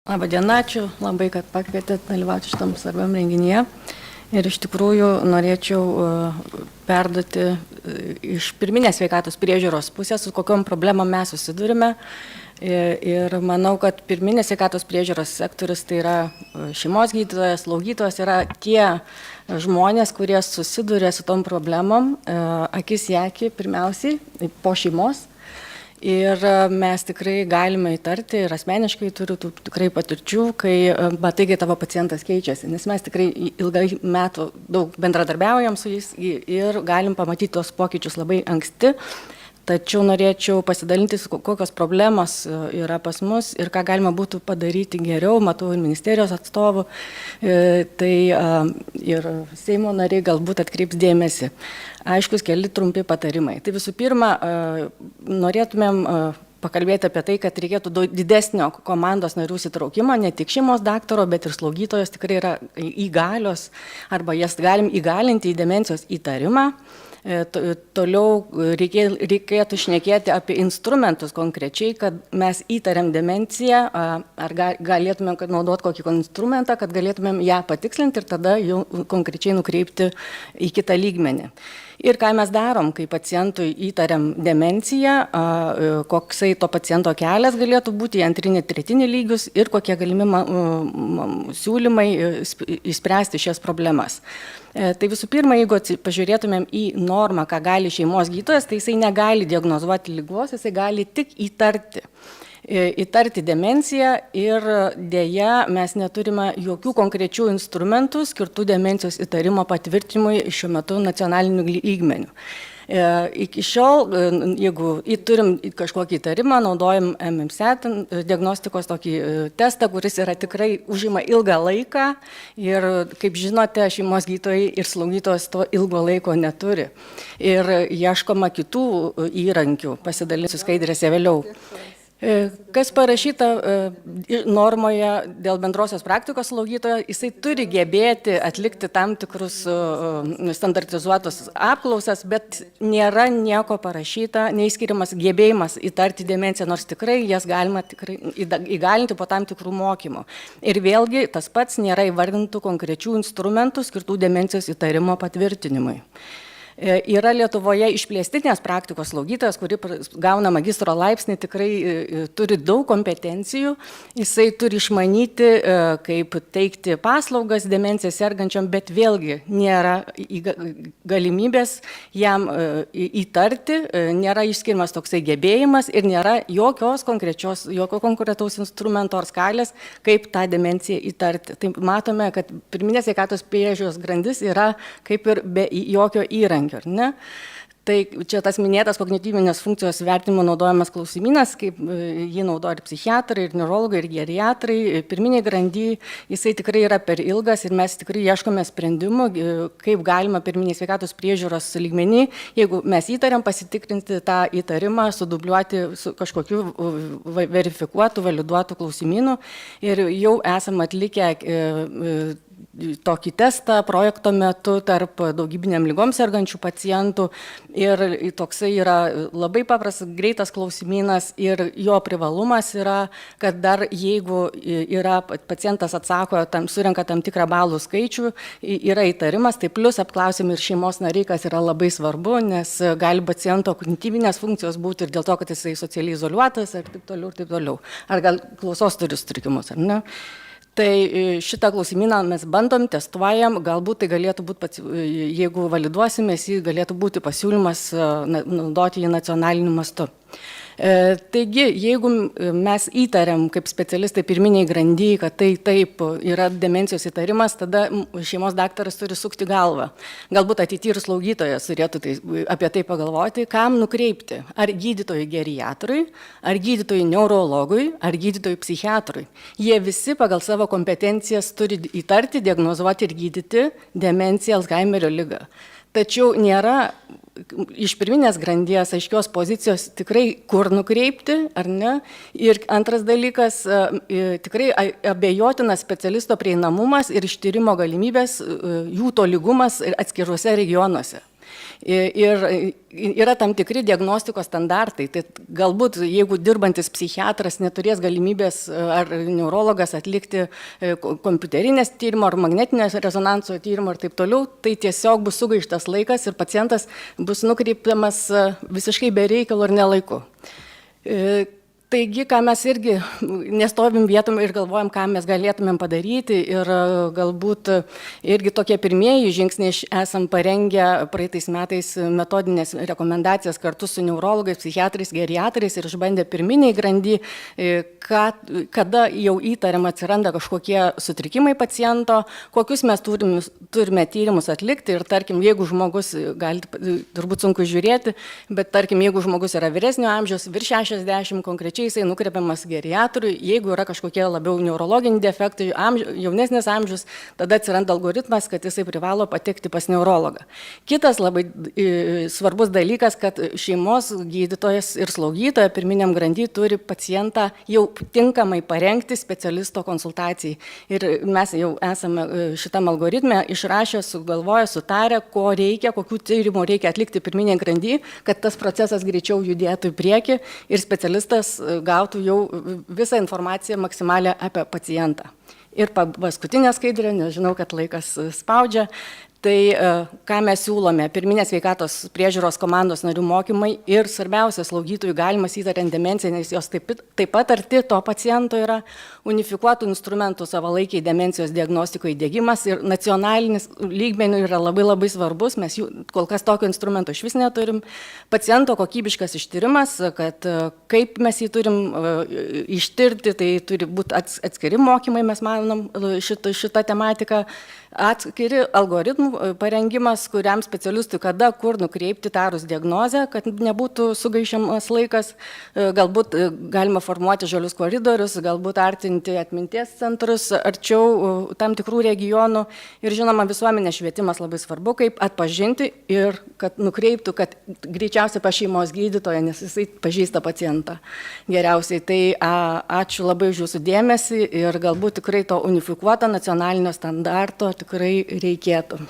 Labą dieną, ačiū labai, kad pakvietėt dalyvauti šitam svarbiam renginyje. Ir iš tikrųjų norėčiau perduoti iš pirminės sveikatos priežiūros pusės, su kokiom problemom mes susidurime. Ir manau, kad pirminės sveikatos priežiūros sektorius, tai yra šeimos gydytojas, slaugytojas, yra tie žmonės, kurie susiduria su tom problemom, akis į akį pirmiausiai, po šeimos. Ir mes tikrai galime įtarti, ir asmeniškai turiu tikrai patirčių, kai matai, kai tavo pacientas keičiasi, nes mes tikrai ilgai metų daug bendradarbiaujam su jais ir galim pamatyti tos pokyčius labai anksti. Tačiau norėčiau pasidalinti, kokios problemos yra pas mus ir ką galima būtų padaryti geriau. Matau ir ministerijos atstovų, tai ir Seimo nariai galbūt atkreips dėmesį. Aiškus keli trumpi patarimai. Tai visų pirma, norėtumėm pakalbėti apie tai, kad reikėtų didesnio komandos narių įsitraukimo, ne tik šeimos daktaro, bet ir slaugytojos tikrai yra įgalios, arba jas galim įgalinti į demencijos įtarimą. Toliau reikėtų šnekėti apie instrumentus konkrečiai, kad mes įtariam demenciją, ar galėtumėm naudoti kokį instrumentą, kad galėtumėm ją patikslinti ir tada jau konkrečiai nukreipti į kitą lygmenį. Ir ką mes darom, kai pacientui įtariam demenciją, koksai to paciento kelias galėtų būti į antrinį, tretinį lygius ir kokie galimi siūlymai išspręsti šias problemas. Tai visų pirma, jeigu pažiūrėtumėm į normą, ką gali šeimos gydytojas, tai jisai negali diagnozuoti ligos, jisai gali tik įtarti demenciją ir dėja mes neturime jokių konkrečių instrumentų skirtų demencijos įtarimo patvirtinimui šiuo metu nacionaliniu lygmeniu. Iki šiol, jeigu turim kažkokį įtarimą, naudojam MMSAT diagnostikos tokį testą, kuris yra tikrai užima ilgą laiką ir, kaip žinote, šeimos gydytojai ir slaugytojos to ilgo laiko neturi. Ir ieškoma kitų įrankių, pasidalinsiu skaidrėse vėliau. Kas parašyta normoje dėl bendrosios praktikos slaugytojo, jisai turi gebėti atlikti tam tikrus standartizuotus apklausas, bet nėra nieko parašyta, neįskiriamas gebėjimas įtarti demenciją, nors tikrai jas galima tikrai įgalinti po tam tikrų mokymų. Ir vėlgi tas pats nėra įvardintų konkrečių instrumentų skirtų demencijos įtarimo patvirtinimui. Yra Lietuvoje išplėstinės praktikos slaugytojas, kuri gauna magistro laipsnį, tikrai turi daug kompetencijų, jisai turi išmanyti, kaip teikti paslaugas demenciją sergančiam, bet vėlgi nėra galimybės jam įtarti, nėra išskiriamas toksai gebėjimas ir nėra jokio konkretaus instrumento ar skalės, kaip tą demenciją įtarti. Tai matome, kad pirminės sveikatos priežiūros grandis yra kaip ir be jokio įrankio. Ne? Tai čia tas minėtas kognityvinės funkcijos vertinimo naudojamas klausimynas, kaip jį naudoja ir psichiatrai, ir neurologai, ir geriatrai. Pirminiai grandy jisai tikrai yra per ilgas ir mes tikrai ieškome sprendimų, kaip galima pirminės sveikatos priežiūros lygmenį, jeigu mes įtariam, pasitikrinti tą įtarimą, sudubliuoti su kažkokiu verifikuotų, validuotų klausimynų. Ir jau esam atlikę tokį testą projekto metu tarp daugybinėm ligom sergančių pacientų ir toksai yra labai paprastas, greitas klausimynas ir jo privalumas yra, kad dar jeigu yra pacientas atsako, surenka tam tikrą balų skaičių, yra įtarimas, tai plus apklausim ir šeimos nariai, kas yra labai svarbu, nes gali paciento kognityvinės funkcijos būti ir dėl to, kad jisai socialiai izoliuotas ir taip toliau, ir taip toliau. Ar gal klausos turi sutrikimus, ar ne? Tai šitą klausimyną mes bandom, testuojam, galbūt tai galėtų būti, jeigu validuosimės, jį galėtų būti pasiūlymas naudoti jį nacionaliniu mastu. Taigi, jeigu mes įtariam kaip specialistai pirminiai grandy, kad tai taip yra demencijos įtarimas, tada šeimos daktaras turi sukti galvą. Galbūt ateityje ir slaugytojas turėtų apie tai pagalvoti, kam nukreipti. Ar gydytojui geriatrui, ar gydytojui neurologui, ar gydytojui psichiatrui. Jie visi pagal savo kompetencijas turi įtarti, diagnozuoti ir gydyti demenciją, Alzheimerio ligą. Tačiau nėra iš pirminės grandies aiškios pozicijos tikrai kur nukreipti, ar ne. Ir antras dalykas, tikrai abejotinas specialisto prieinamumas ir ištyrimo galimybės, jų tolygumas atskiruose regionuose. Ir yra tam tikri diagnostikos standartai. Tai galbūt, jeigu dirbantis psichiatras neturės galimybės ar neurologas atlikti kompiuterinės tyrimo ar magnetinės rezonanso tyrimo ir taip toliau, tai tiesiog bus sugaištas laikas ir pacientas bus nukreipiamas visiškai be reikalo ir nelaiku. Taigi, ką mes irgi nestovim vietom ir galvojam, ką mes galėtumėm padaryti ir galbūt irgi tokie pirmieji žingsniai esam parengę praeitais metais metodinės rekomendacijas kartu su neurologais, psichiatrais, geriatrais ir išbandę pirminiai grandy, kada jau įtariama atsiranda kažkokie sutrikimai paciento, kokius mes turime tyrimus atlikti ir tarkim, jeigu žmogus, turbūt sunku žiūrėti, bet tarkim, jeigu žmogus yra vyresnio amžiaus, virš 60 konkrečiai, jisai nukreipiamas geriatrui, jeigu yra kažkokie labiau neurologiniai defektai, jaunesnis amžius, tada atsiranda algoritmas, kad jisai privalo patekti pas neurologą. Kitas labai svarbus dalykas, kad šeimos gydytojas ir slaugytoja pirminiam grandy turi pacientą jau tinkamai parengti specialisto konsultacijai. Ir mes jau esame šitam algoritme išrašę, sugalvoję, sutarę, ko reikia, kokių tyrimų reikia atlikti pirminiam grandy, kad tas procesas greičiau judėtų į priekį ir specialistas gautų jau visą informaciją maksimalią apie pacientą. Ir paskutinė skaidrė, nežinau, kad laikas spaudžia, tai ką mes siūlome, pirminės sveikatos priežiūros komandos narių mokymai ir svarbiausia slaugytojų galimas įtariant demenciją, nes jos taip pat arti to paciento yra, unifikuotų instrumentų savalaikiai demencijos diagnostikoje įdiegimas ir nacionalinis lygmenių yra labai svarbus, mes jų kol kas tokio instrumento iš vis neturim, paciento kokybiškas ištyrimas, kad kaip mes jį turim ištirti, tai turi būti atskiri mokymai, mes manom šitą tematiką, atskiri algoritmų parengimas, kuriam specialistui kada, kur nukreipti tarus diagnozę, kad nebūtų sugaišiamas laikas, galbūt galima formuoti žalius koridorius, galbūt artinti atminties centrus arčiau tam tikrų regionų ir žinoma visuomenės švietimas labai svarbu, kaip atpažinti ir kad nukreiptų, kad greičiausiai pas šeimos gydytoją, nes jisai pažįsta pacientą geriausiai. Tai ačiū labai už jūsų dėmesį ir galbūt tikrai to unifikuoto nacionalinio standarto tikrai reikėtų.